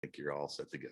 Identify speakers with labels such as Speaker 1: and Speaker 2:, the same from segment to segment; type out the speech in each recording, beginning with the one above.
Speaker 1: think you're all set to go.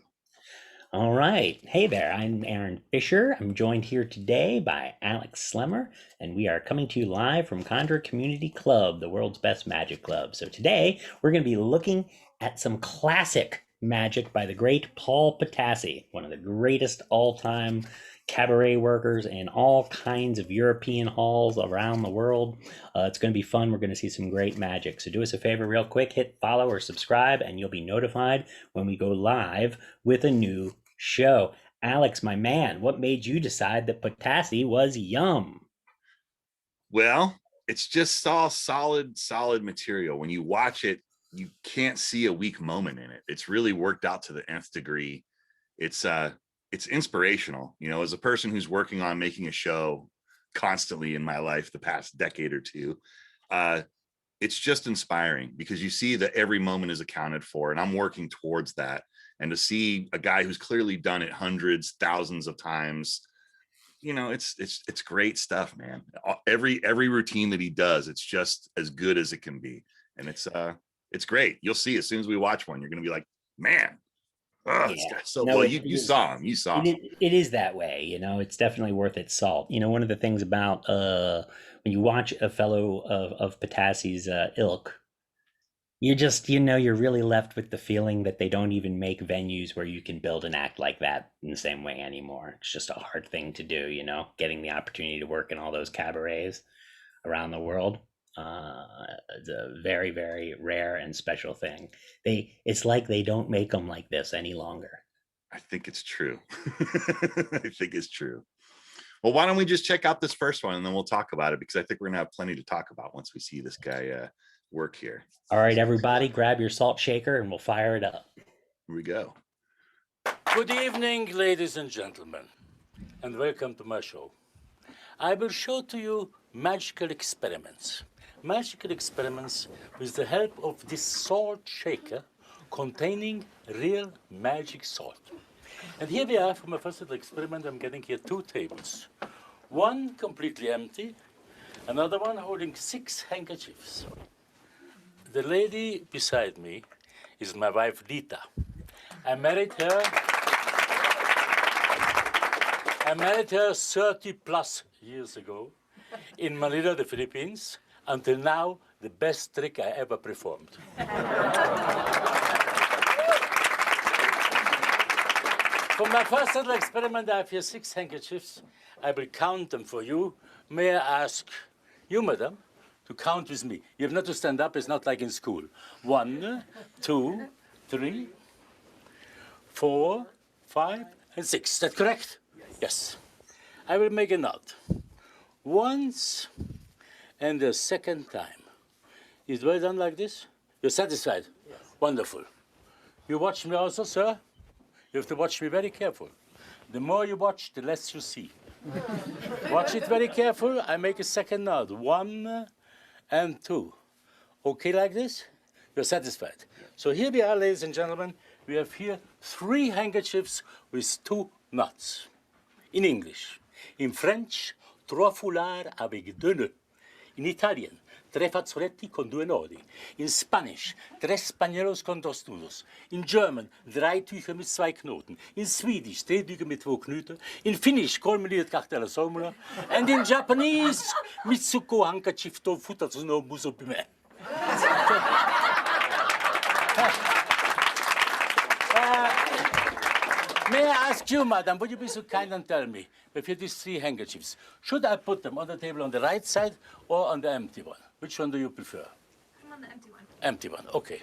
Speaker 2: All right. Hey there. I'm Aaron Fisher. I'm joined here today by Alex Slemmer, and we are coming to you live from Conjuror Community Club, the world's best magic club. So today we're going to be looking at some classic magic by the great Paul Potassy, one of the greatest all-time cabaret workers in all kinds of European halls around the world. It's going to be fun. We're going to see some great magic. So do us a favor real quick, hit follow or subscribe, and you'll be notified when we go live with a new show. Alex, my man, what made you decide that Potassi was yum?
Speaker 1: Well, it's just all solid material. When you watch it, you can't see a weak moment in it. It's really worked out to the nth degree. It's inspirational. You know, as a person who's working on making a show constantly in my life the past decade or two, it's just inspiring because you see that every moment is accounted for, and I'm working towards that. And to see a guy who's clearly done it hundreds, thousands of times, you know, it's great stuff, man. Every routine that he does, it's just as good as it can be, and it's great. You'll see as soon as we watch one, you're gonna be like, man, oh, this
Speaker 2: Yeah,
Speaker 1: guy's so
Speaker 2: no,
Speaker 1: well.
Speaker 2: it,
Speaker 1: You
Speaker 2: it is.
Speaker 1: saw him, you saw him.
Speaker 2: It is that way, it's definitely worth its salt. One of the things about when you watch a fellow of Potassi's ilk, you're really left with the feeling that they don't even make venues where you can build an act like that in the same way anymore. It's just a hard thing to do, getting the opportunity to work in all those cabarets around the world. It's a very, very rare and special thing. It's like they don't make them like this any longer.
Speaker 1: I think it's true. I think it's true. Well, why don't we just check out this first one and then we'll talk about it, because I think we're gonna have plenty to talk about once we see this guy work here.
Speaker 2: All right, everybody, grab your salt shaker and we'll fire it up.
Speaker 1: Here we go.
Speaker 3: Good evening, ladies and gentlemen, and welcome to my show. I will show to you magical experiments. Magical experiments with the help of this salt shaker containing real magic salt. And here we are for my first little experiment. I'm getting here 2 tables. One completely empty, another one holding 6 handkerchiefs. The lady beside me is my wife, Lita. I married her 30 plus years ago in Manila, the Philippines. Until now, the best trick I ever performed. For my first little experiment, I have here 6 handkerchiefs. I will count them for you. May I ask you, madam, to count with me? You have not to stand up. It's not like in school. 1, 2, 3, 4, 5, and 6. Is that correct? Yes. I will make a note. Once and the second time. Is it well done like this? You're satisfied? Yes. Wonderful. You watch me also, sir? You have to watch me very careful. The more you watch, the less you see. Watch it very careful. I make a second note. 1 and 2. Okay like this? You're satisfied? Yes. So here we are, ladies and gentlemen. We have here 3 handkerchiefs with 2 knots. In English. In French, 3 foulards avec 2 nœuds. In Italian, 3 fazzoletti con 2 nodi. In Spanish, 3 spagnolos con 2 nudos. In German, 3 Tücher mit 2 Knoten. In Swedish, 3 Tücher mit 2 Knüten. In Finnish, kolmeliert kahtela somula. And in Japanese, Mitsuko handkerchief to futatsu no musopime. May I ask you, madam, would you be so kind and tell me, if you have these 3 handkerchiefs, should I put them on the table on the right side or on the empty one? Which one do you prefer?
Speaker 4: I'm on the empty one.
Speaker 3: Empty one, okay.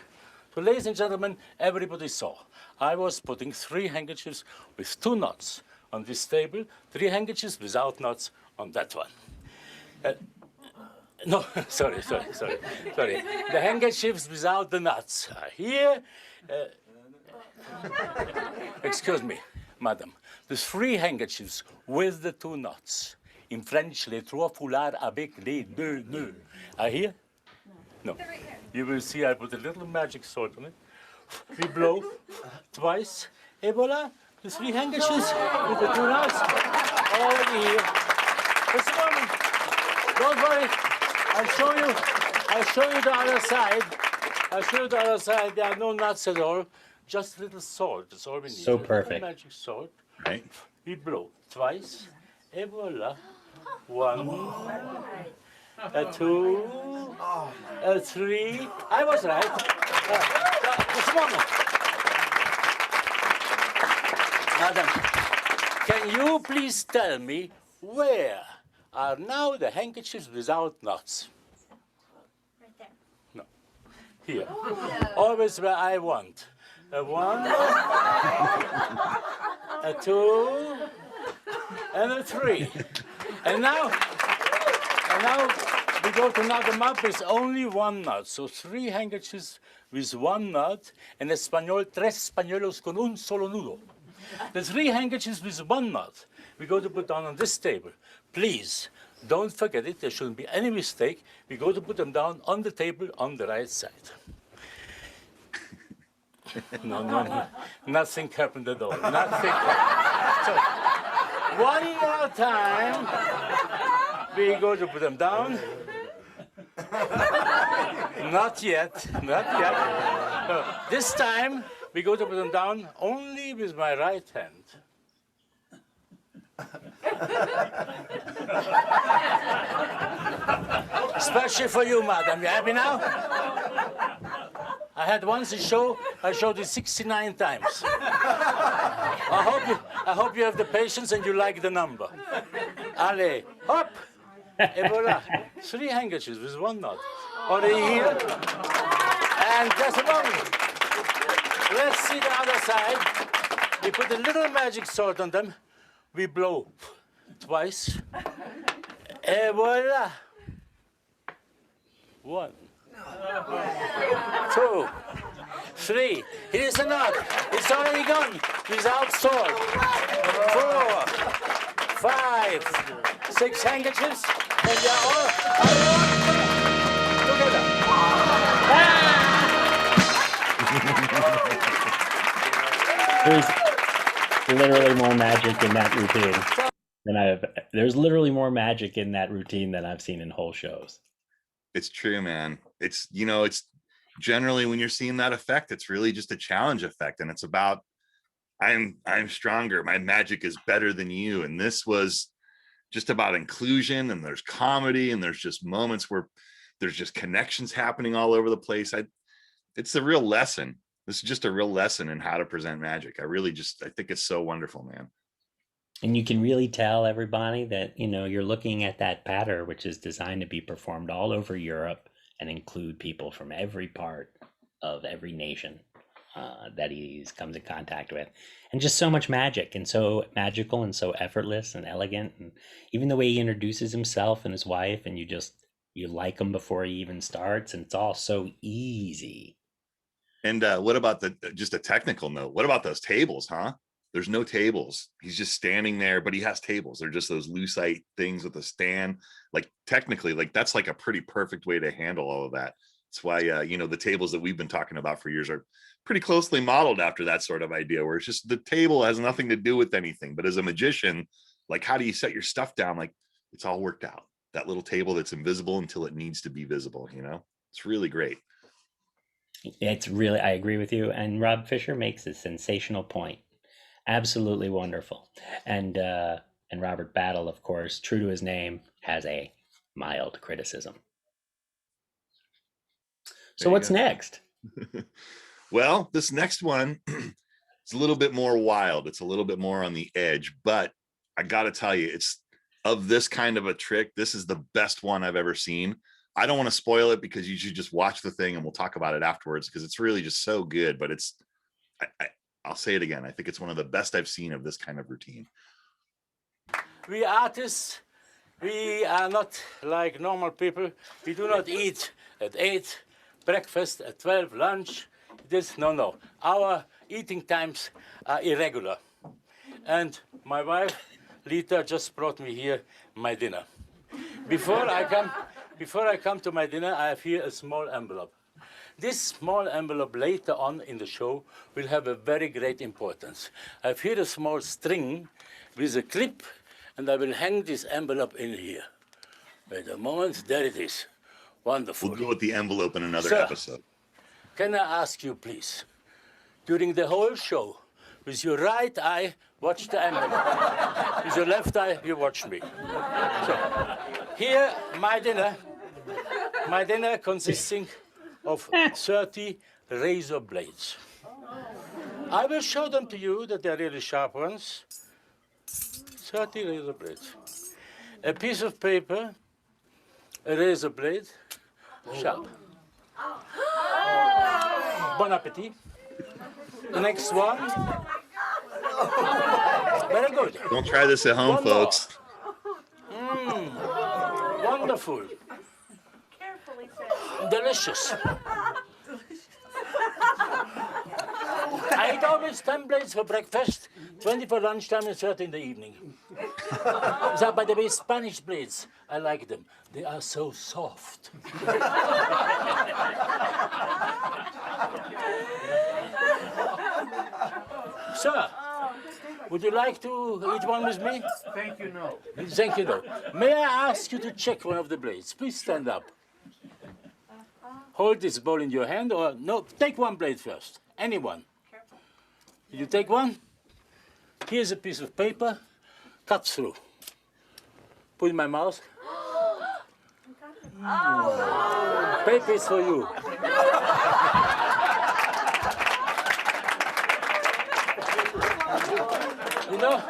Speaker 3: So, ladies and gentlemen, everybody saw. I was putting 3 handkerchiefs with 2 knots on this table, 3 handkerchiefs without knots on that one. No, sorry. The handkerchiefs without the knots are here. Excuse me, madam. The 3 handkerchiefs with the 2 knots. In French, les 3 foulards avec les 2 nœuds. Are here? No.
Speaker 4: They're right here.
Speaker 3: You will see I put a little magic salt on it. We blow twice. Et voilà, the 3 handkerchiefs with the 2 knots. Already here. Just a moment. Don't worry. I'll show you the other side. There are no knots at all. just a little salt. That's all we need.
Speaker 2: So
Speaker 3: A little
Speaker 2: perfect.
Speaker 3: magic salt.
Speaker 1: Right?
Speaker 3: We blow twice. Et voila. One, a two, a three. I was right. Just a moment. Madam, can you please tell me where are now the handkerchiefs without knots?
Speaker 4: Right there.
Speaker 3: No. Here. Always where I want. A one, a two, and a three. And now we go to knot them up with only one knot. So 3 handkerchiefs with 1 knot. En español, 3 pañuelos con un solo nudo. The 3 handkerchiefs with 1 knot we go to put down on this table. Please, don't forget it. There shouldn't be any mistake. We go to put them down on the table on the right side. No, nothing happened at all. Nothing happened. So, one more time, we go to put them down. Not yet, not yet. No, this time, we go to put them down only with my right hand. Especially for you, madam. You happy now? I had once a show, I showed it 69 times. I hope you have the patience and you like the number. Allez, hop! Et voilà. 3 handkerchiefs with 1 knot. On here. And just a moment. Let's see the other side. We put a little magic salt on them. We blow twice. Et voilà. 1, 2, 3. Here's the knot. It's already gone without salt. 4, 5, 6 handkerchiefs, and they're all together.
Speaker 2: There's literally more magic in that routine than there's literally more magic in that routine than I've seen in whole shows.
Speaker 1: It's true, man. It's, you know, it's generally when you're seeing that effect, it's really just a challenge effect. And it's about, I'm stronger. My magic is better than you. And this was just about inclusion, and there's comedy, and there's just moments where there's just connections happening all over the place. It's a real lesson. This is just a real lesson in how to present magic. I think it's so wonderful, man.
Speaker 2: And you can really tell everybody that, you know, you're looking at that patter, which is designed to be performed all over Europe and include people from every part of every nation that he comes in contact with. And just so much magic, and so magical and so effortless and elegant. And even the way he introduces himself and his wife, and you like him before he even starts, and it's all so easy.
Speaker 1: And what about just a technical note? What about those tables, huh? There's no tables. He's just standing there, but he has tables. They're just those lucite things with a stand. Like technically, like that's like a pretty perfect way to handle all of that. That's why, you know, the tables that we've been talking about for years are pretty closely modeled after that sort of idea, where it's just the table has nothing to do with anything. But as a magician, like, how do you set your stuff down? Like, it's all worked out. That little table that's invisible until it needs to be visible, you know? It's really great.
Speaker 2: It's really, I agree with you. And Rob Fisher makes a sensational point. Absolutely wonderful. And Robert Battle, of course, true to his name, has a mild criticism. So what's next?
Speaker 1: Well, this next one is a little bit more wild. It's a little bit more on the edge, but I got to tell you, it's of this kind of a trick. This is the best one I've ever seen. I don't want to spoil it because you should just watch the thing and we'll talk about it afterwards, because it's really just so good. But it's, I'll say it again. I think it's one of the best I've seen of this kind of routine.
Speaker 3: We artists, we are not like normal people. We do not eat at 8, breakfast at 12, lunch. No. Our eating times are irregular. And my wife, Lita, just brought me here my dinner. Before I come to my dinner, I have here a small envelope. This small envelope later on in the show will have a very great importance. I have here a small string with a clip, and I will hang this envelope in here. Wait a moment, there it is. Wonderful.
Speaker 1: We'll go with the envelope in another
Speaker 3: Sir,
Speaker 1: episode.
Speaker 3: Can I ask you, please, during the whole show. With your right eye, watch the emblem. With your left eye, you watch me. So, here, my dinner consisting of 30 razor blades. I will show them to you that they're really sharp ones. 30 razor blades. A piece of paper, a razor blade, sharp. Bon appetit. The next one. Very good.
Speaker 1: Don't try this at home,
Speaker 3: One more.
Speaker 1: folks.
Speaker 3: Wonderful.
Speaker 4: Carefully said.
Speaker 3: Delicious. I eat always 10 blades for breakfast, 20 for lunchtime, and 30 in the evening. So, by the way, Spanish blades, I like them. They are so soft. Sir, would you like to eat one with me?
Speaker 5: Thank you, no.
Speaker 3: Thank you, though. May I ask you to check one of the blades? Please stand up. Hold this ball in your hand, or no, take one blade first. Anyone. Did you take one? Here's a piece of paper. Cut through. Put in my mouth. Paper is for you. You know,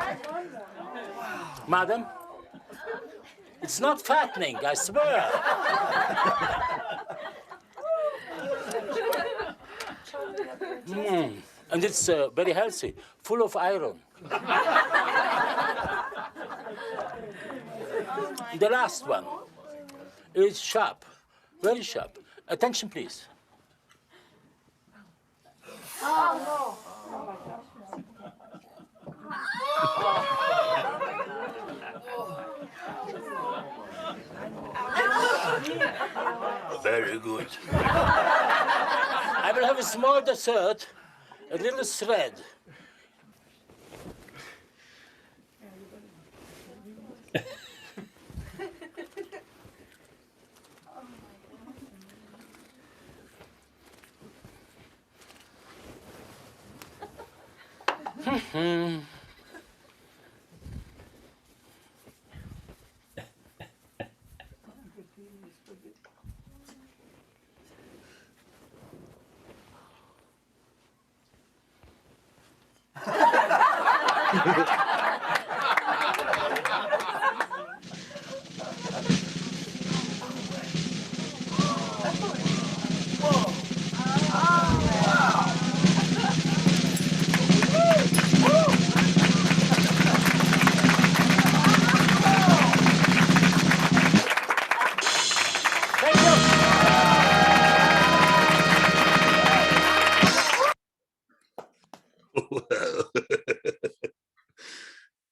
Speaker 3: madam, it's not fattening, I swear. And it's very healthy, full of iron. The last one is sharp, very sharp. Attention, please. Very good. I will have a small dessert, a little thread.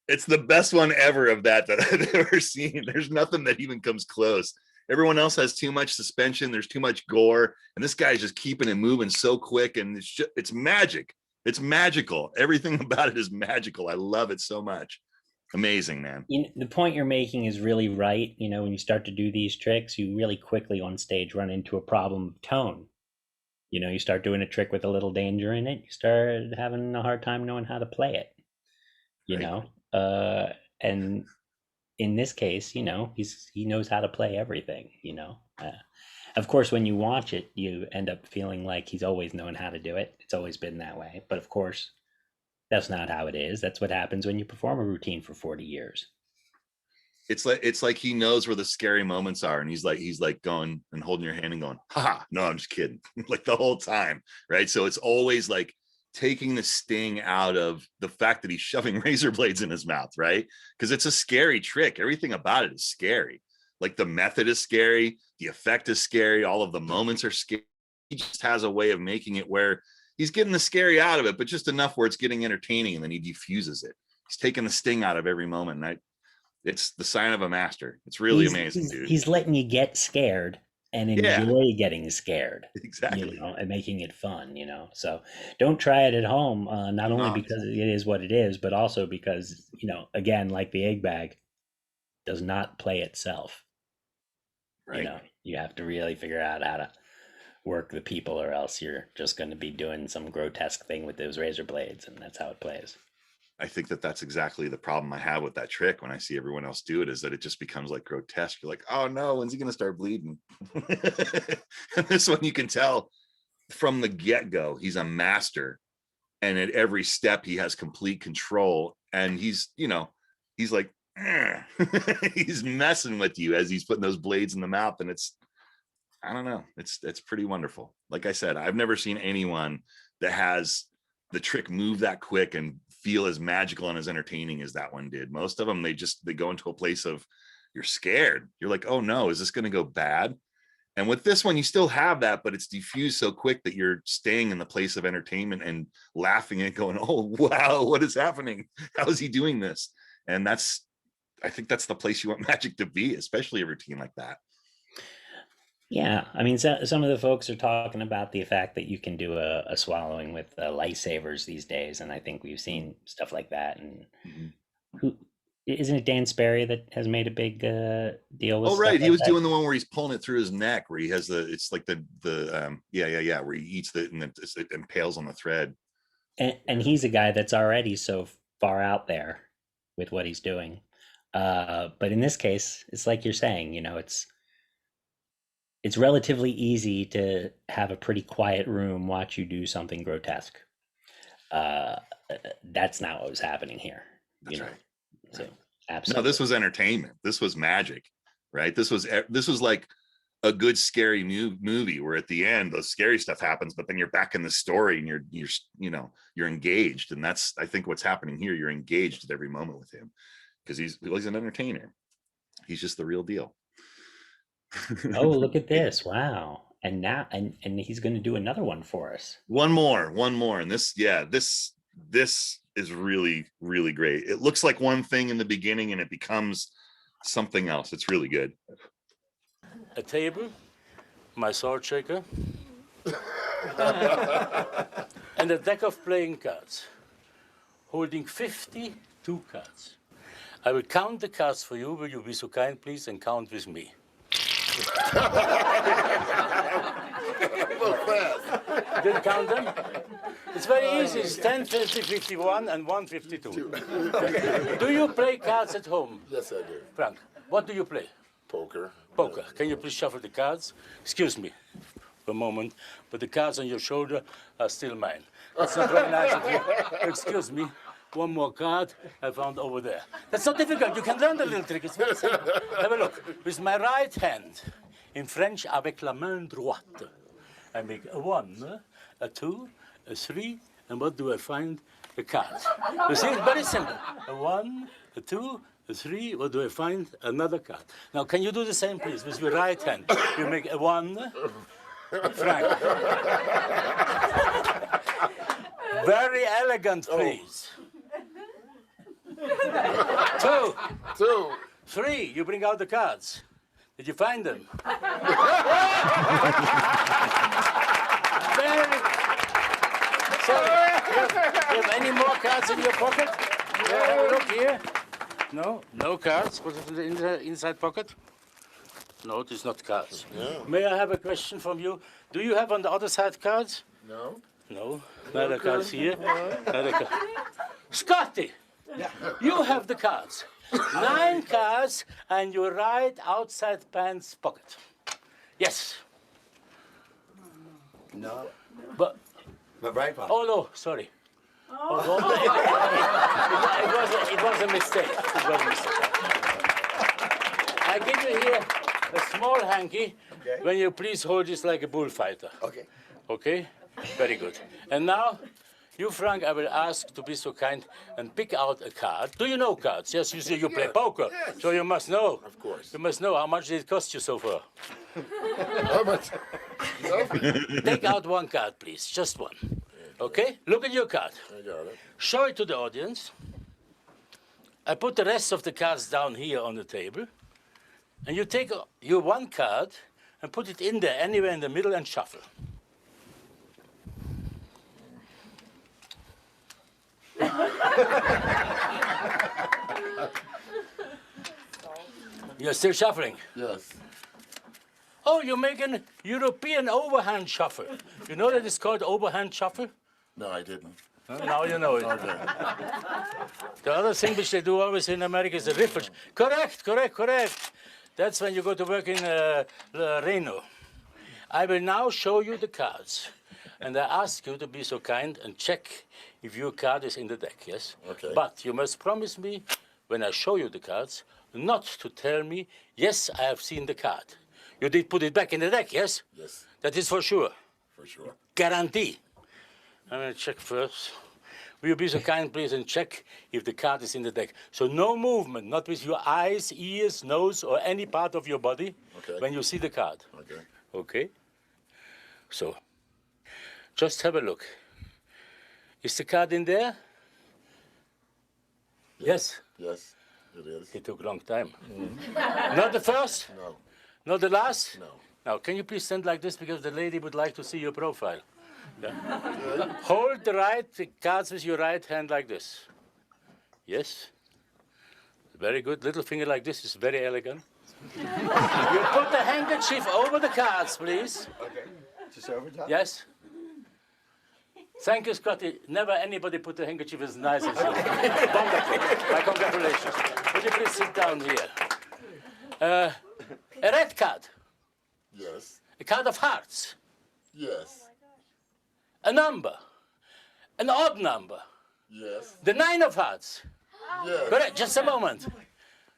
Speaker 1: It's the best one ever of that I've ever seen. There's nothing that even comes close. Everyone else has too much suspension. There's too much gore. And this guy's just keeping it moving so quick. And it's magic. It's magical. Everything about it is magical. I love it so much. Amazing, man.
Speaker 2: The point you're making is really right. You know, when you start to do these tricks, you really quickly on stage run into a problem of tone. You know, you start doing a trick with a little danger in it, you start having a hard time knowing how to play it. You know, and in this case, you know, he knows how to play everything. You know, of course, when you watch it, you end up feeling like he's always known how to do it. It's always been that way. But of course, that's not how it is. That's what happens when you perform a routine for 40 years.
Speaker 1: It's like he knows where the scary moments are, and he's like going and holding your hand and going, ha, no, I'm just kidding. Like the whole time, right? So it's always like taking the sting out of the fact that he's shoving razor blades in his mouth, right? Because it's a scary trick. Everything about it is scary. Like the method is scary, the effect is scary, all of the moments are scary. He just has a way of making it where he's getting the scary out of it, but just enough where it's getting entertaining, and then he diffuses it. He's taking the sting out of every moment. And it's the sign of a master. It's really amazing, dude.
Speaker 2: He's letting you get scared and enjoy getting scared.
Speaker 1: Exactly.
Speaker 2: You know, and making it fun, you know. So don't try it at home, not only because it is what it is, but also because, you know, again, like the egg bag, does not play itself.
Speaker 1: Right.
Speaker 2: You know, you have to really figure out how to work the people, or else you're just going to be doing some grotesque thing with those razor blades, and that's how it plays.
Speaker 1: I think that that's exactly the problem I have with that trick when I see everyone else do it, is that it just becomes like grotesque. You're like, oh no, when's he going to start bleeding? And this one, you can tell from the get-go, he's a master. And at every step, he has complete control. And he's like, he's messing with you as he's putting those blades in the mouth. And I don't know, it's pretty wonderful. Like I said, I've never seen anyone that has the trick move that quick and feel as magical and as entertaining as that one did. Most of them, they go into a place of, you're scared. You're like, oh no, is this going to go bad? And with this one, you still have that, but it's diffused so quick that you're staying in the place of entertainment and laughing and going, oh wow, what is happening? How is he doing this? And I think that's the place you want magic to be, especially a routine like that.
Speaker 2: Yeah, I mean, some of the folks are talking about the fact that you can do a swallowing with lightsabers these days, and I think we've seen stuff like that. And who isn't it? Dan Sperry that has made a big deal with.
Speaker 1: Oh right,
Speaker 2: he
Speaker 1: was doing the one where he's pulling it through his neck, where he has it's like the where he eats it and it impales on the thread.
Speaker 2: And he's a guy that's already so far out there with what he's doing. But in this case, it's like you're saying, it's relatively easy to have a pretty quiet room watch you do something grotesque. That's not what was happening here.
Speaker 1: That's right.
Speaker 2: So absolutely.
Speaker 1: No, this was entertainment. This was magic, right? This was like a good scary movie where at the end the scary stuff happens, but then you're back in the story and you're engaged. And that's, I think, what's happening here. You're engaged at every moment with him because he's an entertainer. He's just the real deal.
Speaker 2: Oh, look at this. Wow. And now and he's going to do another one for us.
Speaker 1: One more. And this is really, really great. It looks like one thing in the beginning and it becomes something else. It's really good.
Speaker 3: A table, my sword shaker, and a deck of playing cards, holding 52 cards. I will count the cards for you. Will you be so kind, please, and count with me? Didn't count them? It's very easy. It's 10, 50, 51, and 152. Do you play cards at home?
Speaker 5: Yes, I do.
Speaker 3: Frank, what do you play?
Speaker 5: Poker.
Speaker 3: Poker. Can you please shuffle the cards? Excuse me for a moment, but the cards on your shoulder are still mine. That's not very nice of you. Excuse me. One more card I found over there. That's not difficult. You can learn the little trick. It's very simple. Have a look. With my right hand, in French, avec la main droite, I make a 1, a 2, a 3, and what do I find? A card. You see, it's very simple. A 1, a 2, a 3, what do I find? Another card. Now, can you do the same, please, with your right hand? You make a 1, Frank. Very elegant, please. 2, 3, you bring out the cards. Did you find them? Very. So, you have any more cards in your pocket? Yeah, have a look here. No cards. Put it in the inside pocket. No, it is not cards. No. May I have a question from you? Do you have on the other side cards?
Speaker 5: No.
Speaker 3: No. Neither cards here. Neither cards. Scotty! Yeah. You have the cards. 9 cards and your right outside pants pocket. Yes.
Speaker 5: No.
Speaker 3: But
Speaker 5: My right pocket.
Speaker 3: oh no, sorry. Oh, it was a mistake. It was a mistake. I give you here a small hanky.
Speaker 5: Okay.
Speaker 3: When you please hold this like a bullfighter.
Speaker 5: Okay.
Speaker 3: Okay? Very good. And now, you, Frank, I will ask to be so kind and pick out a card. Do you know cards? Yes, you say you play poker, so you must know.
Speaker 5: Of course.
Speaker 3: You must know how much did it cost you so far.
Speaker 5: How much?
Speaker 3: Take out one card, please, just one. Okay? Look at your card.
Speaker 5: I got it.
Speaker 3: Show it to the audience. I put the rest of the cards down here on the table. And you take your one card and put it in there, anywhere in the middle, and shuffle. You're still shuffling?
Speaker 5: Yes.
Speaker 3: Oh, you're making European overhand shuffle. You know that it's called overhand shuffle?
Speaker 5: No, I didn't.
Speaker 3: Now you know it. The other thing which they do always in America is the riffle. Correct. That's when you go to work in Reno. I will now show you the cards. And I ask you to be so kind and check if your card is in the deck, yes?
Speaker 5: Okay.
Speaker 3: But you must promise me, when I show you the cards, not to tell me, yes, I have seen the card. You did put it back in the deck, yes?
Speaker 5: Yes,
Speaker 3: That is for sure.
Speaker 5: for sure.
Speaker 3: Guarantee. I'm going to check first. Will you be so kind, please, and check if the card is in the deck? So no movement, not with your eyes, ears, nose, or any part of your body
Speaker 5: Okay.
Speaker 3: when you see the card.
Speaker 5: Okay.
Speaker 3: Okay? So, just have a look. Is the card in there? Yes.
Speaker 5: Yes, it is.
Speaker 3: It took a long time. Not the first?
Speaker 5: No,
Speaker 3: Not the last?
Speaker 5: no.
Speaker 3: Now, can you please stand like this because the lady would like to see your profile? Yeah. Hold the cards with your right hand like this. Yes. Very good. Little finger like this is very elegant. You put the handkerchief over the cards, please.
Speaker 5: Okay. Just over top?
Speaker 3: Yes. Thank you, Scotty. Never anybody put the handkerchief as nice as you. Wonderful. My congratulations. Would you please sit down here? A red card.
Speaker 5: Yes,
Speaker 3: A card of hearts.
Speaker 5: yes,
Speaker 3: A number. An odd number.
Speaker 5: yes,
Speaker 3: The 9 of hearts.
Speaker 5: yes.
Speaker 3: Correct. Just a moment.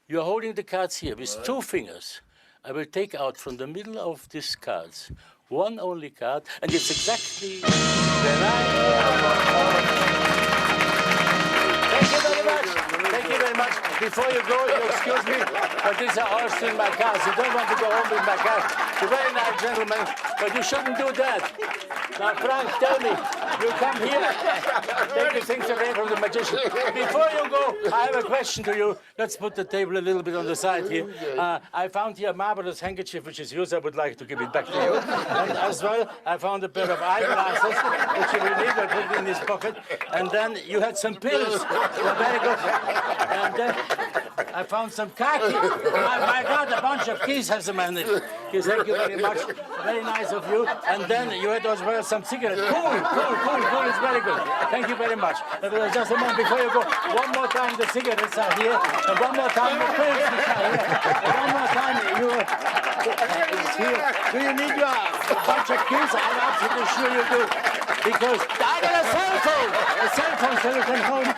Speaker 3: You're holding the cards here with 2 fingers. I will take out from the middle of these cards one only card, and it's exactly the 9 of Thank you very much. Thank you very much. Before you go, you excuse me, but these are all still my cards. You don't want to go home with my cards. You're very nice, gentlemen, but you shouldn't do that. Now, Frank, tell me, you come here, take the things away from the magician. Before you go, I have a question to you. Let's put the table a little bit on the side here. I found here a marvelous handkerchief, which is yours. I would like to give it back to you. And as well, I found a pair of eyeglasses, which you will need. I put it in this pocket. And then you had some pills. They're very good. And then I found some khaki. My God, a bunch of keys has a man. Thank you very much. Very nice of you. And then you had as well some cigarettes. Cool. It's very good. Thank you very much. Just a moment before you go. One more time the cigarettes are here. And one more time the pills are here. And one more time you it's here. Do you need your bunch of keys? I'm absolutely sure you do. Because I got a cell phone. A cell phone so you can home.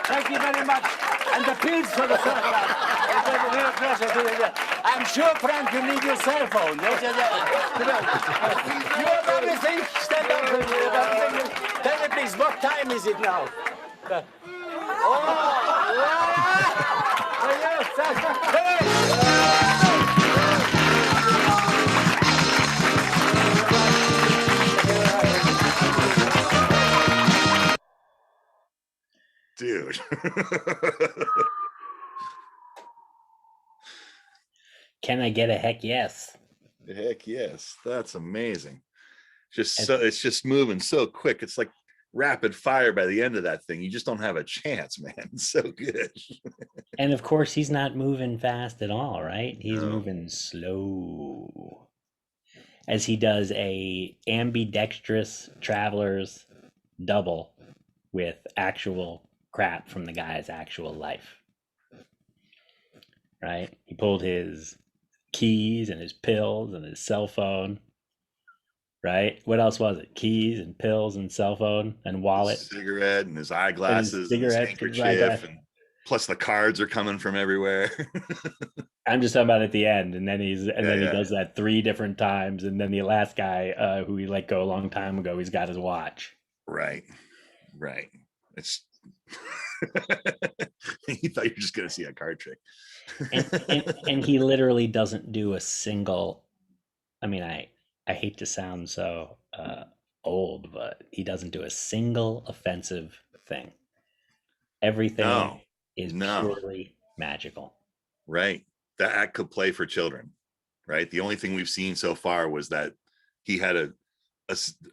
Speaker 3: Thank you very much. And the pills for the cell phone. It's a real pleasure to you. I'm sure, Frank, you need your cell phone. Yes. You have everything. Stand up. Tell me, please, what time is it now?
Speaker 1: Dude.
Speaker 2: Can I get a heck yes?
Speaker 1: Heck yes. That's amazing. It's just moving so quick. It's like rapid fire by the end of that thing. You just don't have a chance, man. It's so good.
Speaker 2: And of course, he's not moving fast at all, right? He's
Speaker 1: No.
Speaker 2: moving slow as he does a ambidextrous traveler's double with actual crap from the guy's actual life. Right? He pulled his keys and his pills and his cell phone. Right? What else was it? Keys and pills and cell phone and wallet.
Speaker 1: Cigarette and his eyeglasses and his
Speaker 2: cigarette,
Speaker 1: handkerchief, and plus the cards are coming from everywhere.
Speaker 2: I'm just talking about at the end, and then he
Speaker 1: Yeah.
Speaker 2: does that 3 different times, and then the last guy who he let go a long time ago, he's got his watch.
Speaker 1: Right. It's you thought you were just gonna see a card trick.
Speaker 2: and he literally doesn't do a single. I mean, I hate to sound so old, but he doesn't do a single offensive thing. Everything is purely magical.
Speaker 1: Right. That could play for children. Right. The only thing we've seen so far was that he had a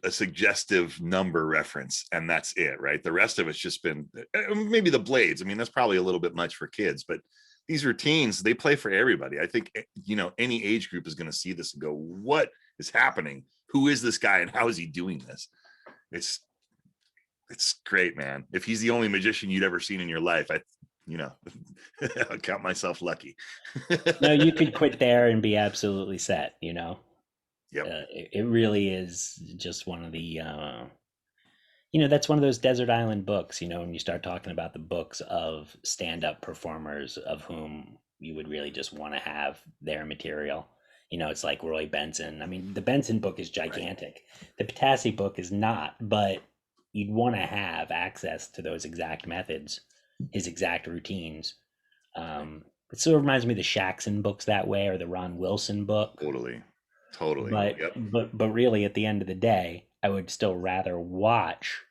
Speaker 1: suggestive number reference, and that's it. Right. The rest of it's just been maybe the blades. I mean, that's probably a little bit much for kids, but these routines, they play for everybody. I think, you know, any age group is going to see this and go, what is happening? Who is this guy and how is he doing this? It's great, man. If he's the only magician you'd ever seen in your life, you know, I count myself lucky.
Speaker 2: No, you could quit there and be absolutely set, you know.
Speaker 1: Yep.
Speaker 2: It really is just one of the, you know, that's one of those desert island books, you know, when you start talking about the books of stand-up performers of whom you would really just want to have their material. You know, it's like Roy Benson. I mean, the Benson book is gigantic. Right. The Potassi book is not, but you'd want to have access to those exact methods, his exact routines. It sort of reminds me of the Shaxson books that way, or the Ron Wilson book.
Speaker 1: Totally.
Speaker 2: But
Speaker 1: Yep.
Speaker 2: but really, at the end of the day, I would still rather watch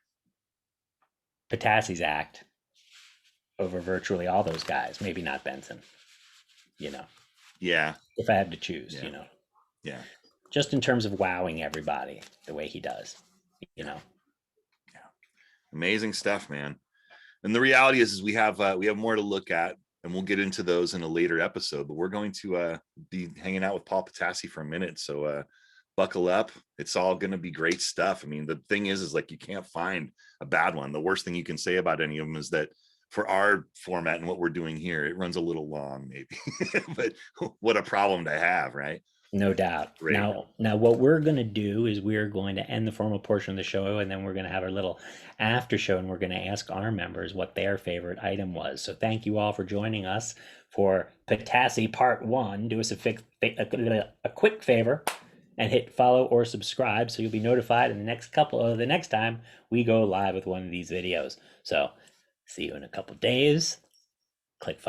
Speaker 2: Potassi's act over virtually all those guys. Maybe not Benson, you know.
Speaker 1: Yeah.
Speaker 2: If I had to choose, you know.
Speaker 1: Yeah.
Speaker 2: Just in terms of wowing everybody the way he does, you know.
Speaker 1: Yeah. Amazing stuff, man. And the reality is we have more to look at, and we'll get into those in a later episode, but we're going to be hanging out with Paul Potassy for a minute. So buckle up. It's all going to be great stuff. I mean, the thing is like, you can't find a bad one. The worst thing you can say about any of them is that for our format and what we're doing here, it runs a little long maybe, but what a problem to have, right?
Speaker 2: No doubt. Great. Now what we're going to do is we're going to end the formal portion of the show, and then we're going to have our little after show, and we're going to ask our members what their favorite item was. So thank you all for joining us for Potassi Part 1. Do us a quick favor and hit follow or subscribe so you'll be notified in the next time we go live with one of these videos. So see you in a couple days. Click follow.